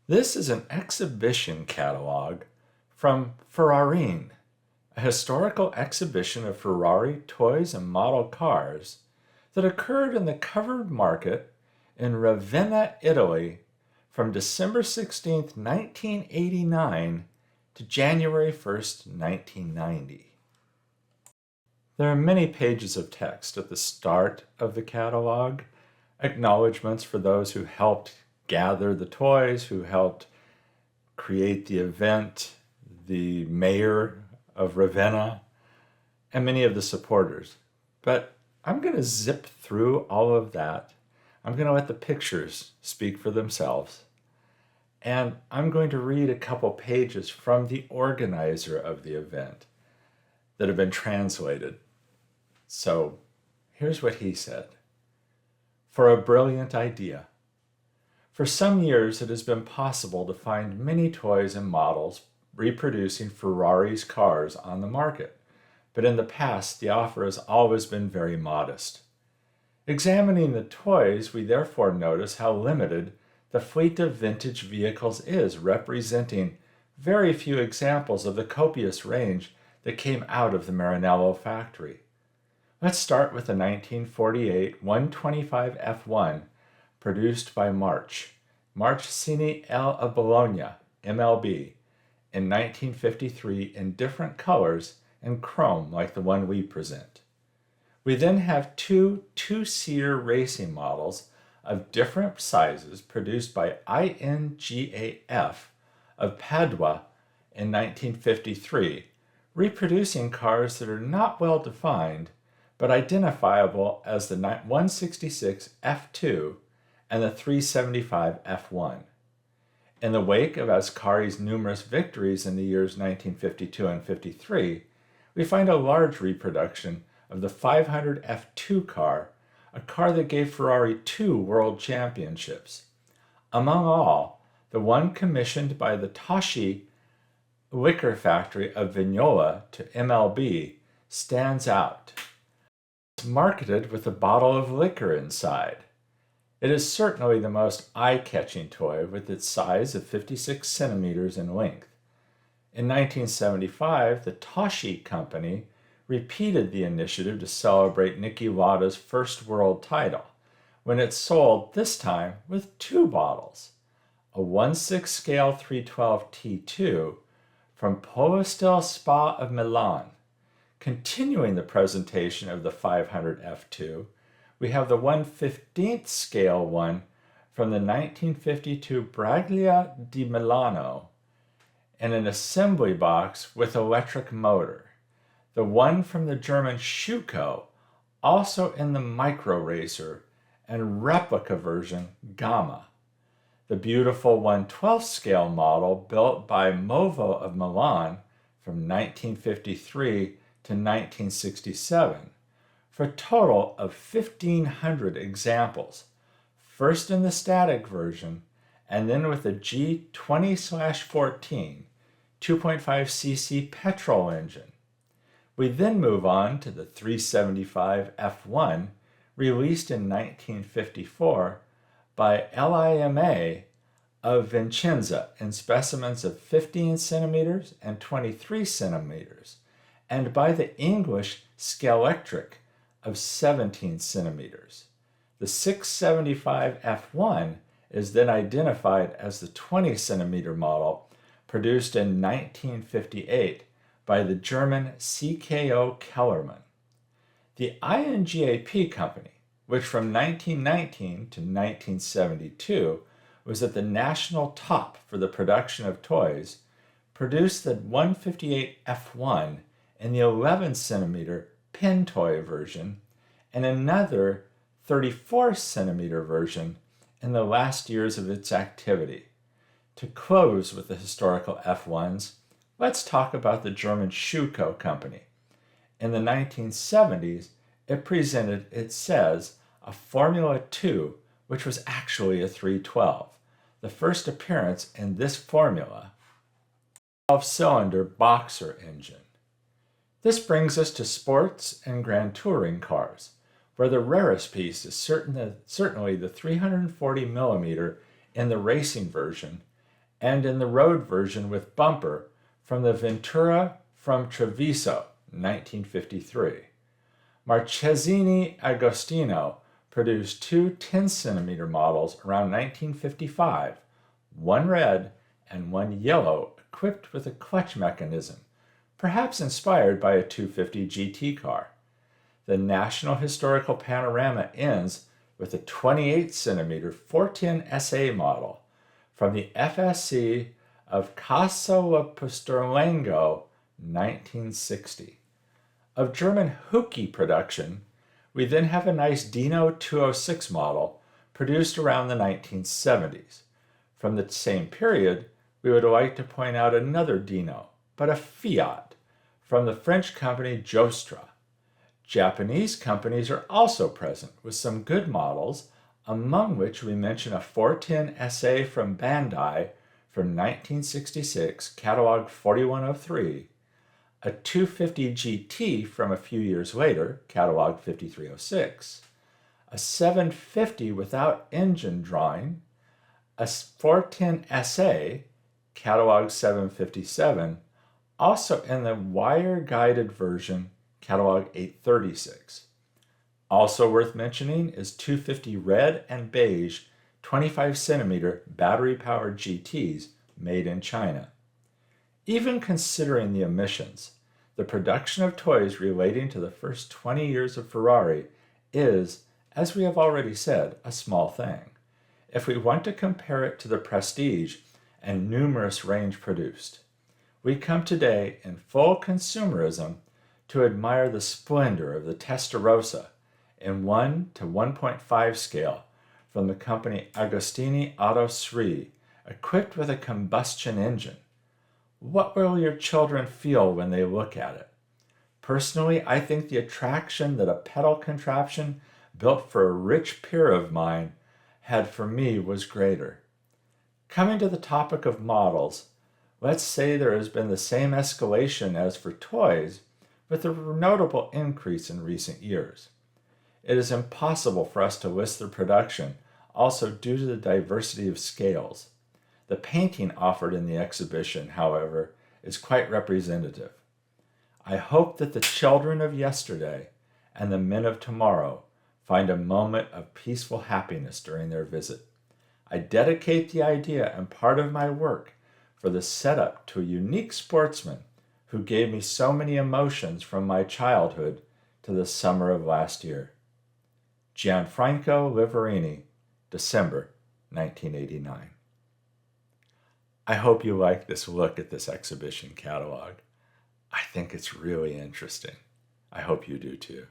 This is an exhibition catalog from Ferrarine, a historical exhibition of Ferrari toys and model cars that occurred in the covered market in Ravenna, Italy from December 16, 1989 to January 1st, 1990. There are many pages of text at the start of the catalog, acknowledgments for those who helped gather the toys, who helped create the event, the mayor of Ravenna, and many of the supporters. But I'm going to zip through all of that. I'm going to let the pictures speak for themselves. And I'm going to read a couple pages from the organizer of the event that have been translated. So here's what he said. For a brilliant idea. For some years, it has been possible to find many toys and models reproducing Ferrari's cars on the market, but in the past, the offer has always been very modest. Examining the toys, we therefore notice how limited the fleet of vintage vehicles is, representing very few examples of the copious range that came out of the Maranello factory. Let's start with the 1948 125 F1 produced by Marchesini of Bologna, MLB, in 1953 in different colors and chrome like the one we present. We then have two-seater racing models of different sizes produced by INGAF of Padua in 1953, reproducing cars that are not well defined but identifiable as the 166 F2 and the 375 F1. In the wake of Ascari's numerous victories in the years 1952 and 53, we find a large reproduction of the 500 F2 car, a car that gave Ferrari 2 world championships. Among all, the one commissioned by the Toschi liquor factory of Vignola to MLB stands out. It's marketed with a bottle of liquor inside. It is certainly the most eye-catching toy with its size of 56 centimeters in length. In 1975, the Toschi company repeated the initiative to celebrate Niki Lauda's first world title, when it sold, this time, with 2 bottles, a 1/6 scale 312 T2 from Polistil Spa of Milan. Continuing the presentation of the 500 F2, we have the 1/15 scale one from the 1952 Braglia di Milano in an assembly box with electric motor. The one from the German Schuko, also in the micro racer and replica version Gamma. The beautiful 1/12 scale model built by Movo of Milan from 1953 to 1967 for a total of 1,500 examples, first in the static version and then with a G20/14 2.5cc petrol engine. We then move on to the 375 F1 released in 1954 by LIMA of Vicenza in specimens of 15 centimeters and 23 centimeters, and by the English Scalextric of 17 centimeters. The 675 F1 is then identified as the 20 centimeter model produced in 1958 by the German CKO Kellerman. The INGAP company, which from 1919 to 1972 was at the national top for the production of toys, produced the 158 F1 in the 11 centimeter pin toy version and another 34 centimeter version in the last years of its activity. To close with the historical F1s, let's talk about the German Schuko company. In the 1970s, it presented, it says, a Formula 2, which was actually a 312, the first appearance in this formula, 12-cylinder boxer engine. This brings us to sports and grand touring cars, where the rarest piece is certainly the 340 millimeter in the racing version and in the road version with bumper from the Ventura from Treviso, 1953. Marchesini Agostino produced two 10-centimeter models around 1955, one red and one yellow, equipped with a clutch mechanism, perhaps inspired by a 250 GT car. The National Historical Panorama ends with a 28-centimeter 410 SA model from the FSC of Casaloposterlengo, 1960. Of German Hookie production, we then have a nice Dino 206 model produced around the 1970s. From the same period, we would like to point out another Dino, but a Fiat, from the French company Jostra. Japanese companies are also present with some good models, among which we mention a 410 SA from Bandai from 1966, Catalogue 4103, a 250 GT from a few years later, Catalogue 5306, a 750 without engine drawing, a 410 SA, Catalogue 757, also in the wire-guided version, Catalogue 836. Also worth mentioning is 250 red and beige 25-centimeter battery-powered GTs made in China. Even considering the emissions, the production of toys relating to the first 20 years of Ferrari is, as we have already said, a small thing, if we want to compare it to the prestige and numerous range produced. We come today in full consumerism to admire the splendor of the Testarossa in 1 to 1.5 scale from the company Agostini Auto Sri, equipped with a combustion engine. What will your children feel when they look at it? Personally, I think the attraction that a pedal contraption built for a rich peer of mine had for me was greater. Coming to the topic of models, let's say there has been the same escalation as for toys, with a notable increase in recent years. It is impossible for us to list their production, also due to the diversity of scales. The painting offered in the exhibition, however, is quite representative. I hope that the children of yesterday and the men of tomorrow find a moment of peaceful happiness during their visit. I dedicate the idea and part of my work for the setup to a unique sportsman who gave me so many emotions from my childhood to the summer of last year. Gianfranco Liverini, December 1989. I hope you like this look at this exhibition catalog. I think it's really interesting. I hope you do too.